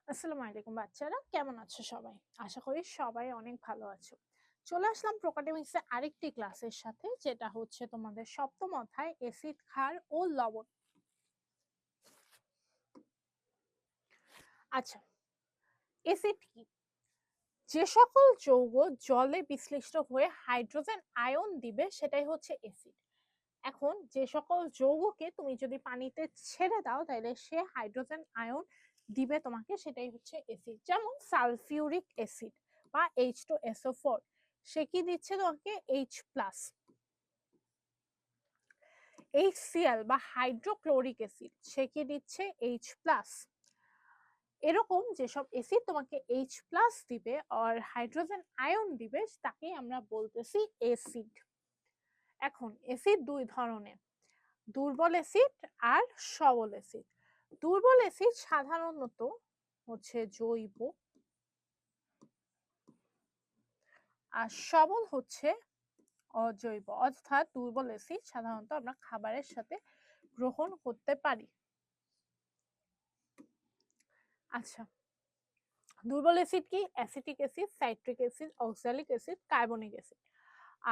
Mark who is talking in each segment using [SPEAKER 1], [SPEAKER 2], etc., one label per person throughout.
[SPEAKER 1] আসসালামু আলাইকুম বাচ্চারা, কেমন আছো সবাই? আশা করি সবাই অনেক ভালো আছো। চলে আসলাম প্রোকাডেমিক্সের আরেকটি ক্লাসের সাথে, যেটা হচ্ছে তোমাদের সপ্তম অধ্যায় এসিড, ক্ষার ও লবণ। আচ্ছা, এসিড কি? যে সকল যৌগ জলে বিশ্লিষ্ট হয়ে হাইড্রোজেন আয়ন দিবে সেটাই হচ্ছে এসিড। এখন যে সকল যৌগকে তুমি যদি পানিতে ছেড়ে দাও তাহলে সে হাইড্রোজেন আয়ন দিবে তোমাকে, সেটাই হচ্ছে এসিড। যেমন সালফিউরিক অ্যাসিড বা H2SO4, সে কি দিচ্ছে তোমাকে H+। HCl বা হাইড্রোক্লোরিক অ্যাসিড, সে কি দিচ্ছে H+। এরকম যেসব অ্যাসিড তোমাকে H+ দিবে আর হাইড্রোজেন আয়ন দিবে তাকে আমরা বলতেছি অ্যাসিড। এখন অ্যাসিড দুই ধরনের, দুর্বল অ্যাসিড আর সবল অ্যাসিড। দুর্বল অ্যাসিড সাধারণত হচ্ছে জৈব আর সবল হচ্ছে অজৈব, অর্থাৎ দুর্বল অ্যাসিড সাধারণত আমরা খাবারের সাথে গ্রহণ করতে পারি। আচ্ছা, দুর্বল অ্যাসিড কি? Acetic acid, citric acid, oxalic acid, carbonic acid.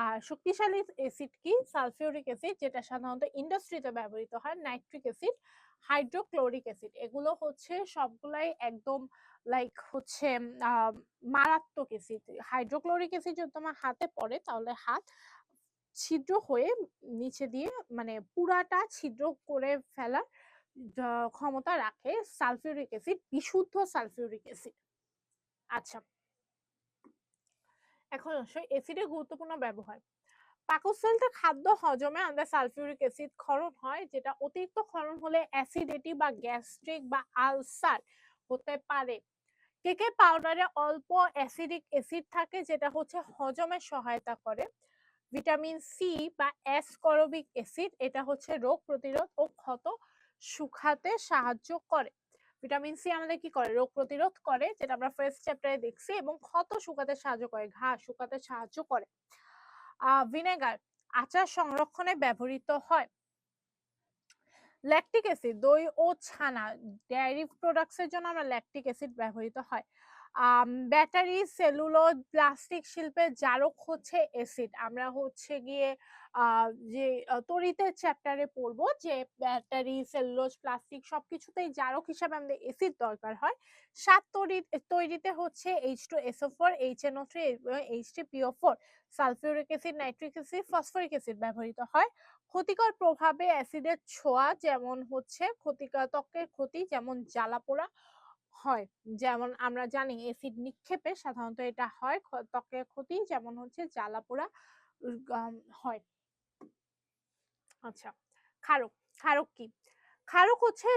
[SPEAKER 1] আর শক্তিশালী অ্যাসিড কি? সালফিউরিক অ্যাসিড, যেটা সাধারণত ইন্ডাস্ট্রিতে ব্যবহৃত হয়, নাইট্রিক অ্যাসিড, হাইড্রোক্লোরিক অ্যাসিড। এগুলো হচ্ছে সবগুলাই একদম লাইক হচ্ছে মারাত্মক অ্যাসিড। হাইড্রোক্লোরিক অ্যাসিড যদি তোমার হাতে পড়ে তাহলে হাত ছিদ্র হয়ে নিচে দিয়ে মানে পুরাটা ছিদ্র করে ফেলার ক্ষমতা রাখে সালফিউরিক অ্যাসিড, বিশুদ্ধ সালফিউরিক অ্যাসিড। আচ্ছা, এখন আসলে অ্যাসিডের গুরুত্বপূর্ণ ব্যবহার। পাকস্থলীতে খাদ্য হজমে আমাদের সালফিউরিক অ্যাসিড ক্ষরণ হয়, যেটা অতিরিক্ত ক্ষরণ হলে অ্যাসিডিটি বা গ্যাস্ট্রিক বা আলসার হতে পারে। কেকের পাউডারে অল্প অ্যাসিডিক অ্যাসিড থাকে, যেটা হচ্ছে হজমে সহায়তা করে। ভিটামিন সি বা অ্যাসকরবিক অ্যাসিড, এটা হচ্ছে রোগ প্রতিরোধ ও ক্ষত শুকাতে সাহায্য করে। ভিটামিন সি আমাদের কি করে? রোগ প্রতিরোধ করে, যেটা আমরা ফার্স্ট চ্যাপ্টারে দেখছি, এবং ক্ষত শুকাতে সাহায্য করে, ঘা শুকাতে সাহায্য করে। ভিনেগার আচার সংরক্ষণে ব্যবহৃত হয়। ল্যাকটিক অ্যাসিড দই ও ছানা, ডেয়ারি প্রোডাক্টস এর জন্য আমরা ল্যাকটিক অ্যাসিড ব্যবহৃত হয়। ব্যাটারি, সেলুলোজ, প্লাস্টিক শিল্পের জারক হচ্ছে অ্যাসিড। আমরা হচ্ছে গিয়ে যে তড়িতের চ্যাপ্টারে পড়বো যে ব্যাটারি, সেলুলোজ, প্লাস্টিক সবকিছুতেই জারক হিসাবে আমাদের অ্যাসিড দরকার হয়। সার তৈরিতে হচ্ছে H2SO4, HNO3 এবং H3PO4, sulphuric acid, nitric acid, phosphoric acid ব্যবহৃত হয়। ক্ষতিকর প্রভাবে অ্যাসিডের ছোঁয়া, যেমন হচ্ছে ক্ষতিকর ত্বকের ক্ষতি, যেমন জ্বালাপোড়া হয়। যেমন আমরা জানি অ্যাসিড নিক্ষেপে সাধারণত এটা হয়, ত্বকের ক্ষতি, যেমন হচ্ছে জ্বালাপোড়া হয়। আচ্ছা, ক্ষারক। ক্ষারক কি? ক্ষারক হচ্ছে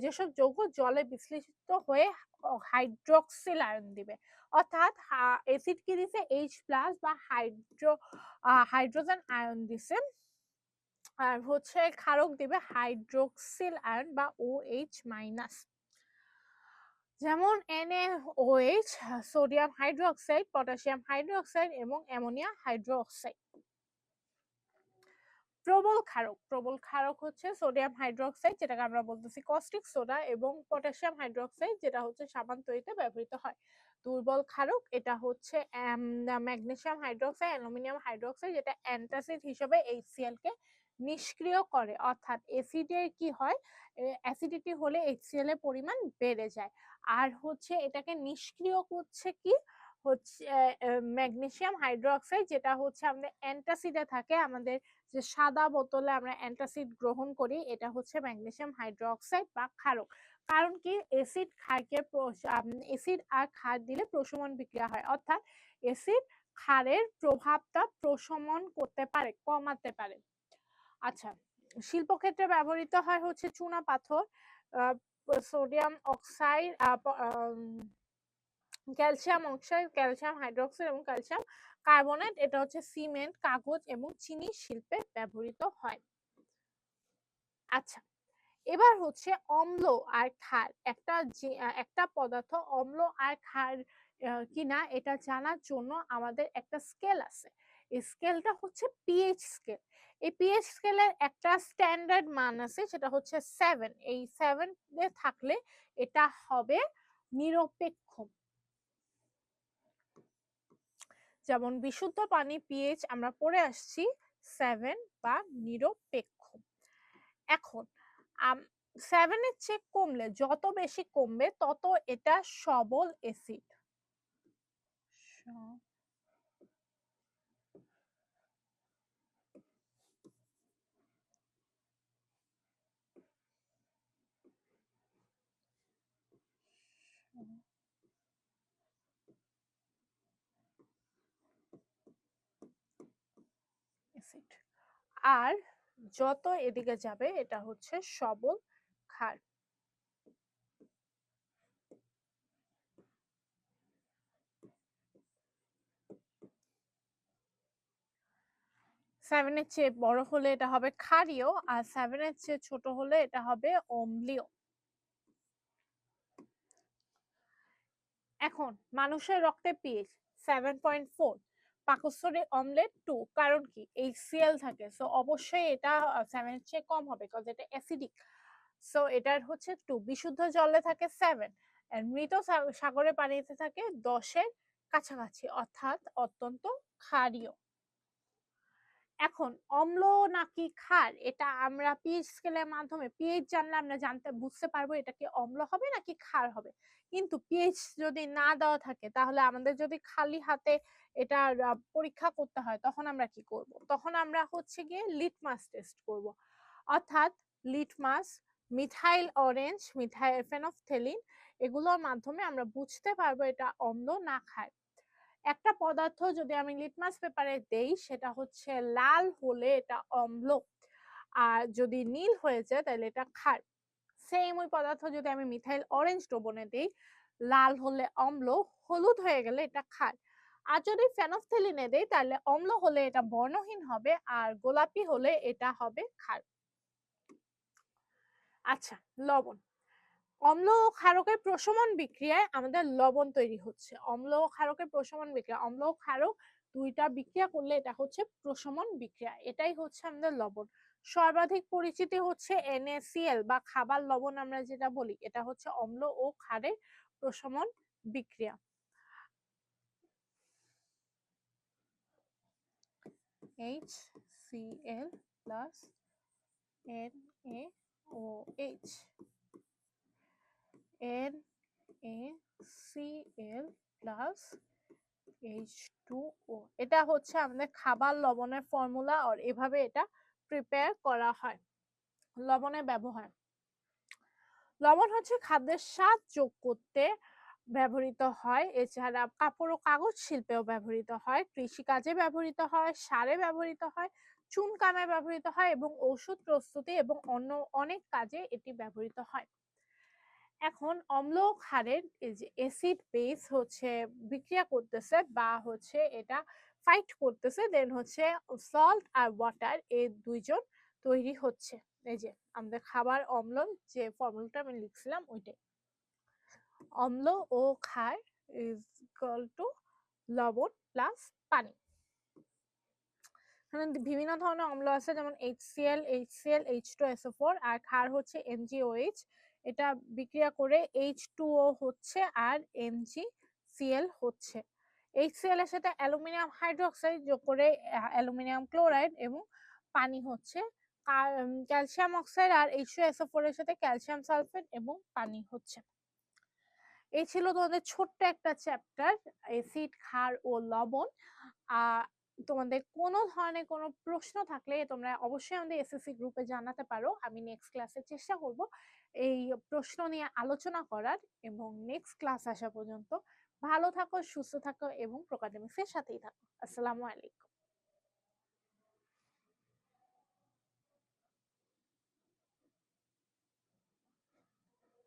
[SPEAKER 1] যেসব যৌগ জলে বিশ্লেষিত হয়ে হাইড্রোক্সিল আয়ন দিবে, অর্থাৎ অ্যাসিড কি দিছে H+ বা হাইড্রোজেন আয়ন দিছে, আর হচ্ছে ক্ষারক দিবে হাইড্রোক্সিল আয়ন বা OH-। যেমন NaOH, sodium hydroxide, potassium hydroxide এবং অ্যামোনিয়া হাইড্রোক্সাইড। প্রবল ক্ষারক। প্রবল ক্ষারক হচ্ছে সোডিয়াম হাইড্রোক্সাইড, যেটাকে আমরা বলতেছি কস্টিক সোডা, এবং পটাশিয়াম হাইড্রোক্সাইড, যেটা হচ্ছে সাবান তৈরিতে ব্যবহৃত হয়। দুর্বল ক্ষারক এটা হচ্ছে ম্যাগনেসিয়াম হাইড্রোক্সাইড, অ্যালুমিনিয়াম হাইড্রোক্সাইড, যেটা অ্যান্টাসিড হিসেবে HCl কে নিষ্ক্রিয় করে, অর্থাৎ অ্যাসিডের কি হয়, অ্যাসিডিটি হলে HCl এর পরিমাণ বেড়ে যায়। আর হচ্ছে এটাকে নিষ্ক্রিয় করছে কি, হচ্ছে ম্যাগনেসিয়াম হাইড্রোক্সাইড, যেটা হচ্ছে আমাদের অ্যান্টাসিডে থাকে। আমাদের যে সাদা বোতলে আমরা অ্যান্টাসিড গ্রহণ করি, এটা হচ্ছে ম্যাগনেসিয়াম হাইড্রোক্সাইড বা ক্ষারক। কারণ কি, অ্যাসিড ক্ষারকে অ্যাসিড আর ক্ষার দিলে প্রশমন বিক্রিয়া হয়, অর্থাৎ অ্যাসিড ক্ষারের প্রভাবটা প্রশমন করতে পারে, কমাতে পারে। আচ্ছা, শিল্পক্ষেত্রে ব্যবহৃত হয় হচ্ছে চুনা পাথর, sodium oxide, calcium oxide, calcium hydroxide এবং ক্যালসিয়াম কার্বনেট, এটা হচ্ছে সিমেন্ট, কাগজ এবং চিনি শিল্পে ব্যবহৃত হয়। আচ্ছা, এবার হচ্ছে অম্ল আর ক্ষার। একটা পদার্থ অম্ল আর ক্ষার কিনা এটা জানার জন্য আমাদের একটা স্কেল আছে। এই স্কেলটা হচ্ছে পিএইচ স্কেল। এই পিএইচ স্কেলের একটা স্ট্যান্ডার্ড মান আছে, সেটা হচ্ছে 7। এই 7 এ থাকলে এটা হবে নিরপেক্ষ। যেমন বিশুদ্ধ পানি পিএইচ আমরা পড়ে আসছি 7 বা নিরপেক্ষ। এখন 7 এর চেয়ে কমলে, যত বেশি কমবে তত এটা সবল অ্যাসিড। আর যত এদিকে যাবে এটা হচ্ছে সবল ক্ষার। সেভেনের চেয়ে বড় হলে এটা হবে ক্ষারীয়, আর 7 এর চেয়ে ছোট হলে এটা হবে অম্লীয়। এখন মানুষের রক্তে পিএইচ 7.4, পাকস্থলী অম্লের 2, কারণ কি HCl থাকে, সো অবশ্যই এটা 7 এর চেয়ে কম হবে কারণ এটা অ্যাসিডিক, সো এটার হচ্ছে 2। বিশুদ্ধ জলে থাকে 7, আর মৃত সাগরের পানিতে থাকে 10-এর কাছাকাছি, অর্থাৎ অত্যন্ত ক্ষারীয়। এখন অম্ল নাকি ক্ষার, এটা আমরা পিএইচ স্কেলের মাধ্যমে, পিএইচ জানলে আমরা বুঝতে পারবো এটা কি অম্ল হবে নাকি ক্ষার হবে। কিন্তু পিএইচ যদি না দেওয়া থাকে, তাহলে আমাদের যদি খালি হাতে এটা পরীক্ষা করতে হয়, তখন আমরা কি করব? তখন আমরা হচ্ছে গিয়ে লিটমাস টেস্ট করব। অর্থাৎ litmus, methyl orange, methyl phenolphthalein, এগুলোর মাধ্যমে আমরা বুঝতে পারবো এটা অম্ল না ক্ষার। একটা পদার্থ যদি আমি লিটমাস পেপারে দেই, সেটা হচ্ছে লাল হলে এটা অম্ল, আর যদি নীল হয়ে যায় তাহলে এটা ক্ষার। সেম ওই পদার্থ যদি আমি মিথাইল অরেঞ্জ দ্রবণে দেই, লাল হলে অম্ল, হলুদ হয়ে গেলে এটা ক্ষার। আর যদি ফেনফথেলিনে দেই, তাহলে অম্ল হলে এটা বর্ণহীন হবে, আর গোলাপি হলে এটা হবে ক্ষার। আচ্ছা, লবণ। অম্ল ও ক্ষারকের প্রশমন বিক্রিয়ায় আমাদের লবণ তৈরি হচ্ছে। অম্ল ও ক্ষারকের প্রশমন বিক্রিয়া, অম্ল ও ক্ষারক দুইটা বিক্রিয়া করলে এটা হচ্ছে প্রশমন বিক্রিয়া, এটাই হচ্ছে আমাদের লবণ। সর্বাধিক পরিচিতি হচ্ছে NaCl বা খাবার লবণ আমরা যেটা বলি, এটা হচ্ছে অম্ল ও ক্ষারের প্রশমন বিক্রিয়া। HCl plus NaOH, NaCl plus H2O, এটা হচ্ছে আমাদের খাবার লবণের ফর্মুলা, আর এভাবে এটা প্রিপেয়ার করা হয়। লবণের ব্যবহার, লবণ হচ্ছে খাদ্যের স্বাদ যোগ করতে ব্যবহৃত হয়, এছাড়া কাপড় ও কাগজ শিল্পেও ব্যবহৃত হয়, কৃষিকাজে ব্যবহৃত হয়, সারে ব্যবহৃত হয়, চুনকামে ব্যবহৃত হয়, এবং ঔষধ প্রস্তুতি এবং অন্য অনেক কাজে এটি ব্যবহৃত হয়। এখন অম্ল ক্ষারের এই যে অ্যাসিড বেস হচ্ছে বিক্রিয়া করতেছে বা হচ্ছে এটা ফাইট করতেছে, দেন হচ্ছে সল্ট আর ওয়াটার, এই দুইজন তৈরি হচ্ছে। এই যে আমাদের খাবার অম্ল, যে ফর্মুলাটা আমি লিখছিলাম ওইটাই, অম্ল ও ক্ষার ইজ ইকুয়াল টু লবণ প্লাস পানি। বিভিন্ন ধরনের অম্ল আছে, যেমন HCl, H2SO4, আর ক্ষার হচ্ছে MgOH, এটা বিক্রিয়া করে H2O হচ্ছে আর MgCl হচ্ছে। HCl এর সাথে অ্যালুমিনিয়াম হাইড্রোক্সাইড যোগ করে অ্যালুমিনিয়াম ক্লোরাইড, এবং পানি হচ্ছে ক্যালসিয়াম অক্সাইড, আর H2SO4 এর সাথে ক্যালসিয়াম সালফেট, এবং পানি হচ্ছে। এই ছিল তোমাদের ছোট্ট একটা চ্যাপ্টার, অ্যাসিড, ক্ষার ও লবণ। তোমাদের কোনো ধরনের কোনো প্রশ্ন থাকলে তোমরা অবশ্যই আমাদের এসএসসি গ্রুপে জানাতে পারো। আমি নেক্সট ক্লাসে চেষ্টা করব এই প্রশ্ন নিয়ে আলোচনা করার, এবং নেক্সট ক্লাস আসা পর্যন্ত ভালো থাকো, সুস্থ থাকো, এবং প্রোকাডেমিক্সের সাথেই থাকো। আসসালামু আলাইকুম।